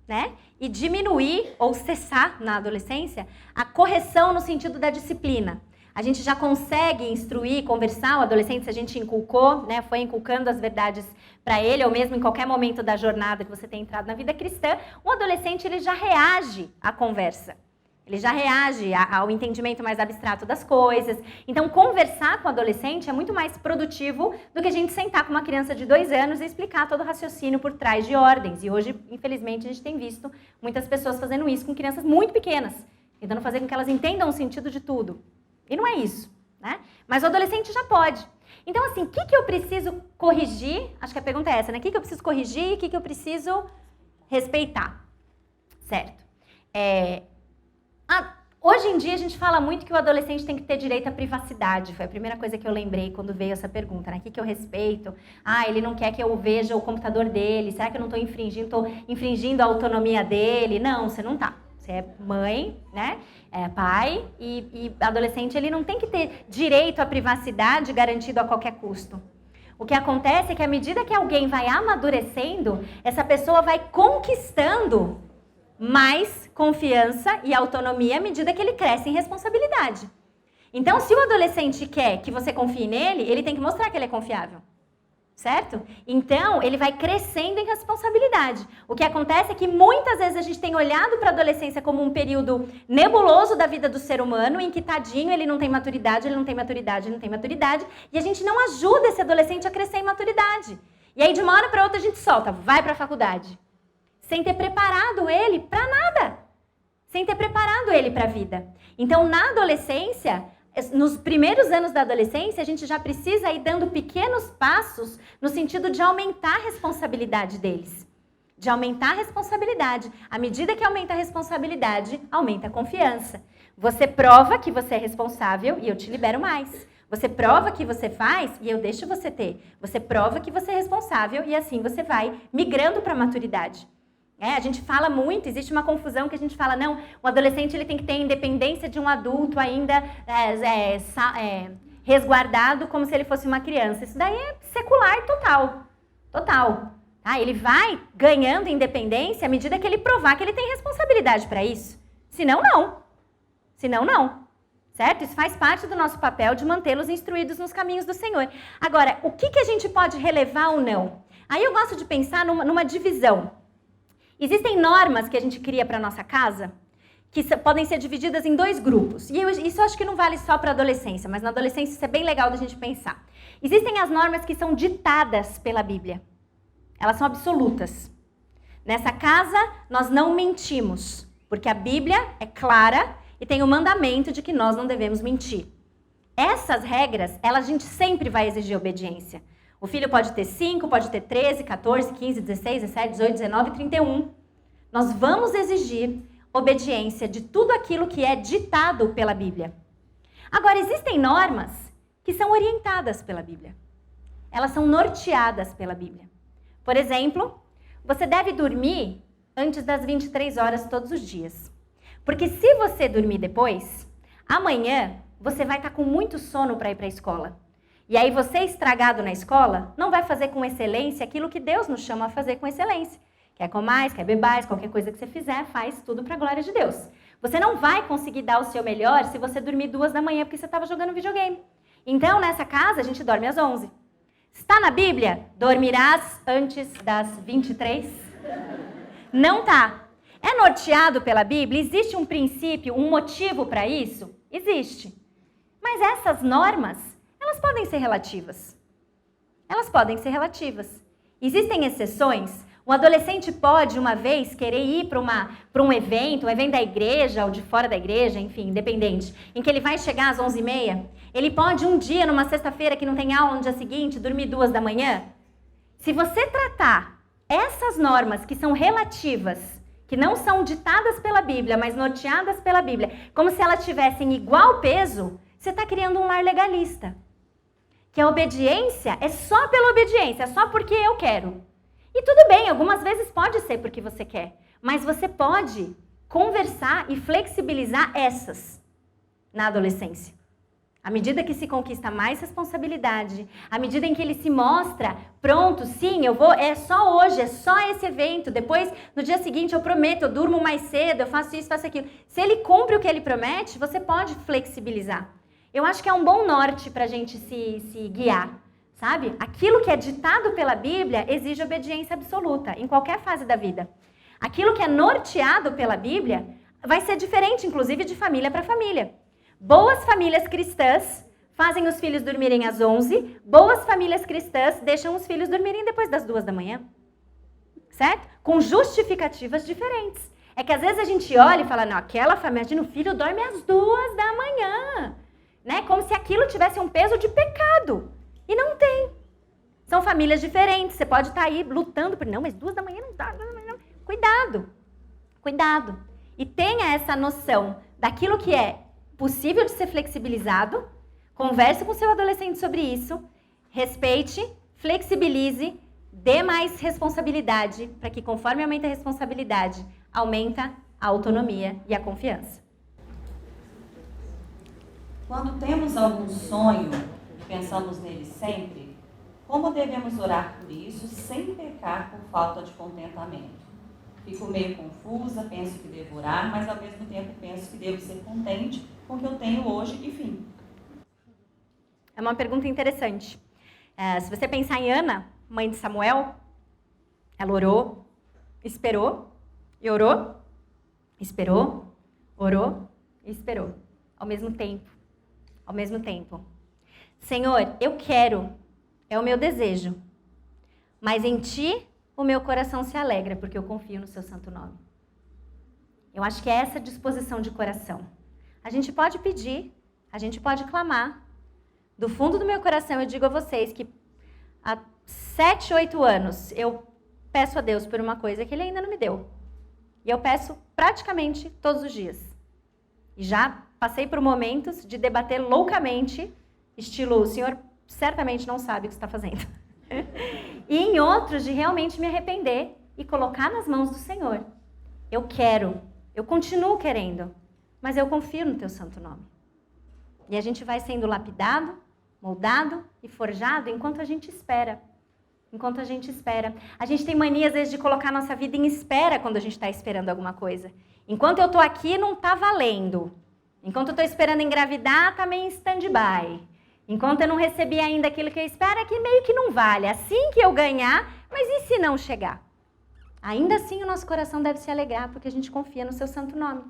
né? E diminuir ou cessar na adolescência a correção no sentido da disciplina. A gente já consegue instruir, conversar o adolescente, se a gente inculcou, né? Foi inculcando as verdades para ele, ou mesmo em qualquer momento da jornada que você tem entrado na vida cristã, o adolescente ele já reage à conversa. Ele já reage ao entendimento mais abstrato das coisas. Então, conversar com o adolescente é muito mais produtivo do que a gente sentar com uma criança de 2 anos e explicar todo o raciocínio por trás de ordens. E hoje, infelizmente, a gente tem visto muitas pessoas fazendo isso com crianças muito pequenas, tentando fazer com que elas entendam o sentido de tudo. E não é isso, né? Mas o adolescente já pode. Então, assim, o que eu preciso corrigir? Acho que a pergunta é essa, né? O que eu preciso corrigir e o que eu preciso respeitar? Certo. Hoje em dia a gente fala muito que o adolescente tem que ter direito à privacidade. Foi a primeira coisa que eu lembrei quando veio essa pergunta, né? O que eu respeito? Ele não quer que eu veja o computador dele. Será que eu não estou infringindo? Estou infringindo a autonomia dele? Não, você não está. Você é mãe, né? É pai e adolescente ele não tem que ter direito à privacidade garantido a qualquer custo. O que acontece é que à medida que alguém vai amadurecendo, essa pessoa vai conquistando mais confiança e autonomia à medida que ele cresce em responsabilidade. Então, se o adolescente quer que você confie nele, ele tem que mostrar que ele é confiável. Certo? Então, ele vai crescendo em responsabilidade. O que acontece é que muitas vezes a gente tem olhado para a adolescência como um período nebuloso da vida do ser humano, em que tadinho, ele não tem maturidade, ele não tem maturidade, ele não tem maturidade, e a gente não ajuda esse adolescente a crescer em maturidade. E aí, de uma hora para outra, a gente solta, vai para a faculdade. Sem ter preparado ele para nada. Sem ter preparado ele para a vida. Então, na adolescência, nos primeiros anos da adolescência, a gente já precisa ir dando pequenos passos no sentido de aumentar a responsabilidade deles. De aumentar a responsabilidade. À medida que aumenta a responsabilidade, aumenta a confiança. Você prova que você é responsável e eu te libero mais. Você prova que você faz e eu deixo você ter. Você prova que você é responsável e assim você vai migrando para a maturidade. A gente fala muito, existe uma confusão que a gente fala, não, o adolescente ele tem que ter a independência de um adulto ainda resguardado como se ele fosse uma criança. Isso daí é secular total. Total. Ele vai ganhando independência à medida que ele provar que ele tem responsabilidade para isso. Senão, não. Senão, não. Certo? Isso faz parte do nosso papel de mantê-los instruídos nos caminhos do Senhor. Agora, o que a gente pode relevar ou não? Aí eu gosto de pensar numa divisão. Existem normas que a gente cria para a nossa casa que podem ser divididas em 2 grupos. E isso eu acho que não vale só para a adolescência, mas na adolescência isso é bem legal da gente pensar. Existem as normas que são ditadas pela Bíblia. Elas são absolutas. Nessa casa, nós não mentimos, porque a Bíblia é clara e tem o mandamento de que nós não devemos mentir. Essas regras, a gente sempre vai exigir obediência. O filho pode ter 5, pode ter 13, 14, 15, 16, 17, 18, 19, 31. Nós vamos exigir obediência de tudo aquilo que é ditado pela Bíblia. Agora, existem normas que são orientadas pela Bíblia. Elas são norteadas pela Bíblia. Por exemplo, você deve dormir antes das 23 horas todos os dias. Porque se você dormir depois, amanhã você vai estar com muito sono para ir para a escola. E aí você, estragado na escola, não vai fazer com excelência aquilo que Deus nos chama a fazer com excelência. Quer comais, quer bebais, qualquer coisa que você fizer, faz tudo para a glória de Deus. Você não vai conseguir dar o seu melhor se você dormir 2 da manhã porque você estava jogando videogame. Então, nessa casa, a gente dorme às 11. Está na Bíblia? Dormirás antes das 23? Não tá. É norteado pela Bíblia? Existe um princípio, um motivo para isso? Existe. Mas essas normas, elas podem ser relativas. Elas podem ser relativas. Existem exceções. Um adolescente pode, uma vez, querer ir para um evento da igreja ou de fora da igreja, enfim, independente, em que ele vai chegar às 11h30. Ele pode, um dia, numa sexta-feira que não tem aula no dia seguinte, dormir 2 da manhã. Se você tratar essas normas que são relativas, que não são ditadas pela Bíblia, mas norteadas pela Bíblia, como se elas tivessem igual peso, você está criando um lar legalista. Que a obediência é só pela obediência, é só porque eu quero. E tudo bem, algumas vezes pode ser porque você quer, mas você pode conversar e flexibilizar essas na adolescência. À medida que se conquista mais responsabilidade, à medida em que ele se mostra, pronto, sim, eu vou, é só hoje, é só esse evento, depois, no dia seguinte, eu prometo, eu durmo mais cedo, eu faço isso, faço aquilo. Se ele cumpre o que ele promete, você pode flexibilizar. Eu acho que é um bom norte para a gente se guiar. Sabe? Aquilo que é ditado pela Bíblia exige obediência absoluta, em qualquer fase da vida. Aquilo que é norteado pela Bíblia vai ser diferente, inclusive, de família para família. Boas famílias cristãs fazem os filhos dormirem às 11, boas famílias cristãs deixam os filhos dormirem depois das 2 da manhã. Certo? Com justificativas diferentes. É que às vezes a gente olha e fala, não, aquela família, imagina, o filho dorme às 2 da manhã. Né? Como se aquilo tivesse um peso de pecado. E não tem. São famílias diferentes. Você pode estar aí lutando por... Não, mas 2 da manhã não dá. Não. Cuidado. Cuidado. E tenha essa noção daquilo que é possível de ser flexibilizado. Converse com seu adolescente sobre isso. Respeite, flexibilize, dê mais responsabilidade para que, conforme aumenta a responsabilidade, aumenta a autonomia e a confiança. Quando temos algum sonho, pensamos nele sempre, como devemos orar por isso sem pecar por falta de contentamento? Fico meio confusa, penso que devo orar, mas ao mesmo tempo penso que devo ser contente com o que eu tenho hoje e fim. É uma pergunta interessante. Se você pensar em Ana, mãe de Samuel, ela orou, esperou e orou, esperou, orou e esperou, ao mesmo tempo. Ao mesmo tempo. Senhor, eu quero, é o meu desejo, mas em Ti o meu coração se alegra, porque eu confio no Seu santo nome. Eu acho que é essa disposição de coração. A gente pode pedir, a gente pode clamar. Do fundo do meu coração eu digo a vocês que há 7, 8 anos eu peço a Deus por uma coisa que Ele ainda não me deu. E eu peço praticamente todos os dias. E já passei por momentos de debater loucamente, estilo, o senhor certamente não sabe o que está fazendo. E em outros, de realmente me arrepender e colocar nas mãos do Senhor. Eu quero, eu continuo querendo, mas eu confio no Teu santo nome. E a gente vai sendo lapidado, moldado e forjado enquanto a gente espera. Enquanto a gente espera. A gente tem mania, às vezes, de colocar a nossa vida em espera quando a gente está esperando alguma coisa. Enquanto eu estou aqui, não está valendo. Enquanto eu estou esperando engravidar, está meio em stand-by. Enquanto eu não recebi ainda aquilo que eu espero, é que meio que não vale. Assim que eu ganhar, mas e se não chegar? Ainda assim, o nosso coração deve se alegrar, porque a gente confia no Seu santo nome.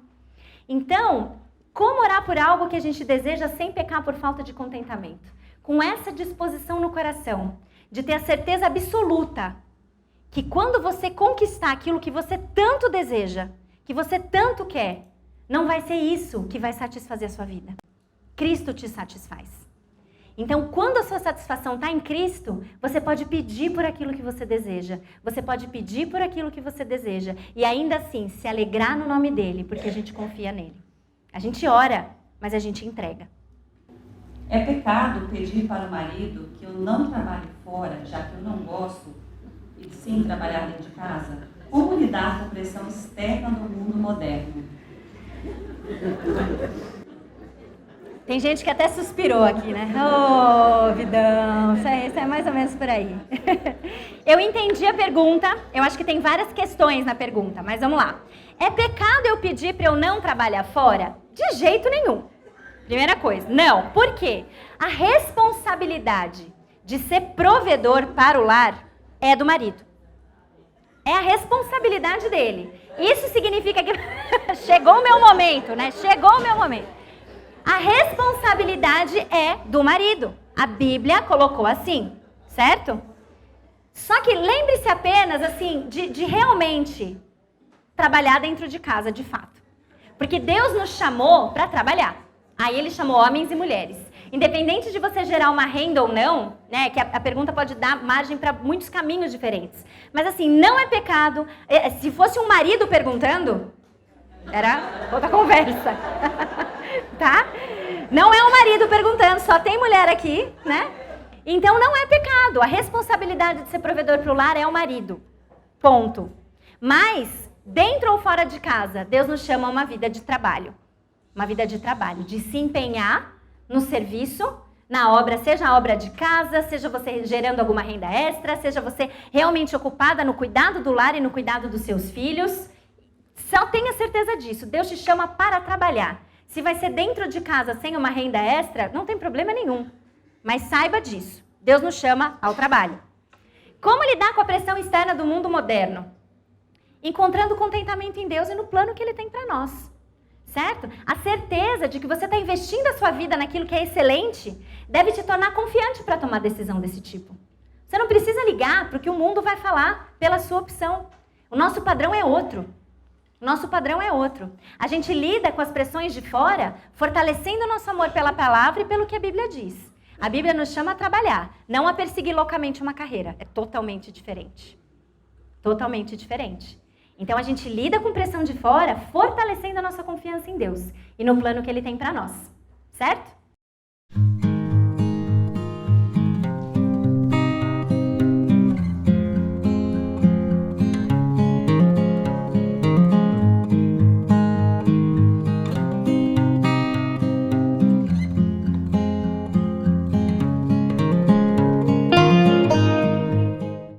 Então, como orar por algo que a gente deseja sem pecar por falta de contentamento? Com essa disposição no coração, de ter a certeza absoluta que quando você conquistar aquilo que você tanto deseja, que você tanto quer, não vai ser isso que vai satisfazer a sua vida. Cristo te satisfaz. Então, quando a sua satisfação está em Cristo, você pode pedir por aquilo que você deseja. Você pode pedir por aquilo que você deseja. E ainda assim, se alegrar no nome dEle, porque a gente confia nele. A gente ora, mas a gente entrega. É pecado pedir para o marido que eu não trabalhe fora, já que eu não gosto, e sim trabalhar dentro de casa? Como lidar com a pressão externa do mundo moderno? Tem gente que até suspirou aqui, né? Ô, vidão, isso é mais ou menos por aí. Eu entendi a pergunta, eu acho que tem várias questões na pergunta, mas vamos lá. É pecado eu pedir para eu não trabalhar fora? De jeito nenhum. Primeira coisa, não. Por quê? A responsabilidade de ser provedor para o lar é do marido. É a responsabilidade dele. Isso significa que chegou o meu momento, né? Chegou o meu momento. A responsabilidade é do marido. A Bíblia colocou assim, certo? Só que lembre-se apenas, assim, de realmente trabalhar dentro de casa, de fato. Porque Deus nos chamou para trabalhar. Aí Ele chamou homens e mulheres. Independente de você gerar uma renda ou não, né? Que a pergunta pode dar margem para muitos caminhos diferentes. Mas assim, não é pecado. Se fosse um marido perguntando, era outra conversa. Tá? Não é o marido perguntando, só tem mulher aqui, né? Então não é pecado. A responsabilidade de ser provedor para o lar é o marido. Ponto. Mas, dentro ou fora de casa, Deus nos chama a uma vida de trabalho. Uma vida de trabalho, de se empenhar no serviço, na obra, seja a obra de casa, seja você gerando alguma renda extra, seja você realmente ocupada no cuidado do lar e no cuidado dos seus filhos. Só tenha certeza disso. Deus te chama para trabalhar. Se vai ser dentro de casa sem uma renda extra, não tem problema nenhum. Mas saiba disso. Deus nos chama ao trabalho. Como lidar com a pressão externa do mundo moderno? Encontrando contentamento em Deus e no plano que Ele tem para nós. Certo? A certeza de que você está investindo a sua vida naquilo que é excelente deve te tornar confiante para tomar decisão desse tipo. Você não precisa ligar para o que o mundo vai falar pela sua opção. O nosso padrão é outro. Nosso padrão é outro. A gente lida com as pressões de fora, fortalecendo o nosso amor pela palavra e pelo que a Bíblia diz. A Bíblia nos chama a trabalhar, não a perseguir loucamente uma carreira. É totalmente diferente. Totalmente diferente. Então a gente lida com pressão de fora, fortalecendo a nossa confiança em Deus e no plano que Ele tem para nós. Certo?